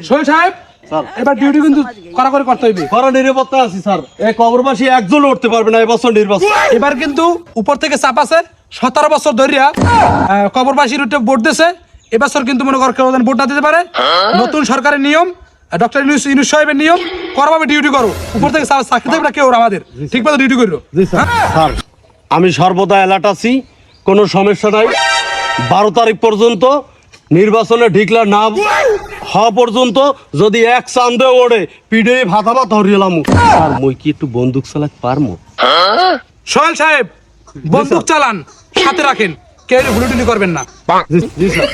সোহেল সাহেব এবার ডিউটি কিন্তু কড়াকড়ি করতে হইবে। কড়া নিরাপত্তা আছে স্যার, এই কবরবাসী একজন উঠতে পারবে না এবছর নির্বাচন। এবার কিন্তু উপর থেকে চাপ আছে, 17 বছর ধরিয়া কবরবাসীর উঠে ভোট দিয়েছে। এবছর কিন্তু মনে কর কেউ যেন ভোট না দিতে পারে। নতুন সরকারের নিয়ম, ডক্টর ইউনূস সাহেবের নিয়ম, করভাবে ডিউটি করো। উপর থেকে চাকরি দেবে না কেউ, আমাদের ঠিক মতো ডিউটি করো। স্যার আমি সর্বদা অ্যালার্ট আছি, কোনো সমস্যা নাই। 12 তারিখ পর্যন্ত নির্বাচনে ঢিকলা না হওয়া পর্যন্ত যদি এক চান্দে ওড়ে পিঠে ভাতা ভাত হরিলাম। আর মই কি একটু বন্দুক চালাতে পারমু? সোহেল সাহেব বন্দুক চালান, সাথে রাখেন, কেউ ভুলুটুলি করবেন না। জি স্যার।